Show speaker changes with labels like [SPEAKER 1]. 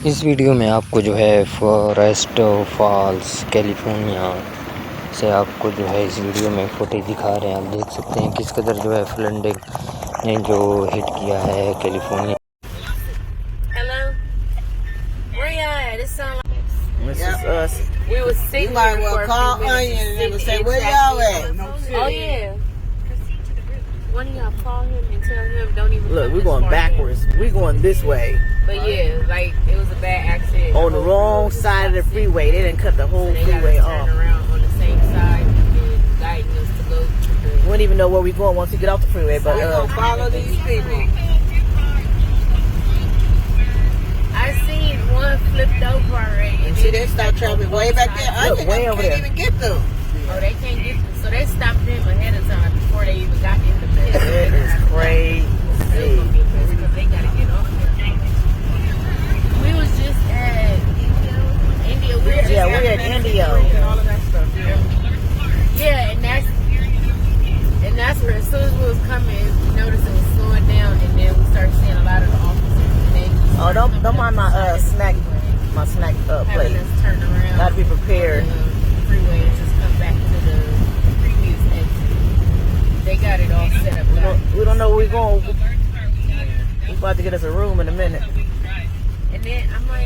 [SPEAKER 1] इस वीडियो में आपको जो है फॉरेस्ट फॉल्स कैलिफोर्निया से आपको जो है इस वीडियो में फुटेज दिखा रहे हैं। आप देख सकते हैं किस कदर जो है फ्लडिंग ने जो हिट किया है California.
[SPEAKER 2] Hello? Where y'all at? It sound like
[SPEAKER 3] This is us.
[SPEAKER 2] we was sitting
[SPEAKER 4] You might
[SPEAKER 2] here
[SPEAKER 4] well
[SPEAKER 2] for a
[SPEAKER 4] call
[SPEAKER 2] few minutes
[SPEAKER 4] Onion and
[SPEAKER 2] just
[SPEAKER 4] they would say,
[SPEAKER 2] sitting
[SPEAKER 4] where y'all at?
[SPEAKER 2] Oh yeah. One of y'all call him and tell him don't even
[SPEAKER 3] Look,
[SPEAKER 2] come
[SPEAKER 3] we're
[SPEAKER 2] this
[SPEAKER 3] going
[SPEAKER 2] far
[SPEAKER 3] backwards. We're going this way.
[SPEAKER 2] yet. But yeah, like it was a bad accident.
[SPEAKER 3] On the wrong side of the freeway. They didn't cut the whole
[SPEAKER 2] So they gotta
[SPEAKER 3] freeway
[SPEAKER 2] turn
[SPEAKER 3] off.
[SPEAKER 2] around on the same side and guiding us to go to the
[SPEAKER 3] We don't even know where we're going once we get off the freeway. But
[SPEAKER 4] We're going to follow these people.
[SPEAKER 2] I seen one flipped over already.
[SPEAKER 4] And see, they start traveling way back there.
[SPEAKER 3] Look,
[SPEAKER 4] Onion
[SPEAKER 3] way over
[SPEAKER 4] can't
[SPEAKER 3] there.
[SPEAKER 4] even get them.
[SPEAKER 2] Oh, they can't get them. So they stopped them ahead of time before they even got in the pit.
[SPEAKER 3] it is crazy.
[SPEAKER 2] Because they gotta get off there. We was just at India.
[SPEAKER 3] Yeah, we're at Indio.
[SPEAKER 4] And all of that stuff.
[SPEAKER 2] Yeah, and that's where as soon as we was coming, we noticed it was slowing down, and then we started seeing a lot of the officers. And then
[SPEAKER 3] Oh, don't mind my snack
[SPEAKER 2] having
[SPEAKER 3] plate.
[SPEAKER 2] us turn around.
[SPEAKER 3] Gotta be prepared.
[SPEAKER 2] on the freeway and just come back to the previous exit. They got it all set up.
[SPEAKER 3] We don't know where we're going. We're about to get us a room in a minute.
[SPEAKER 2] And then I'm like.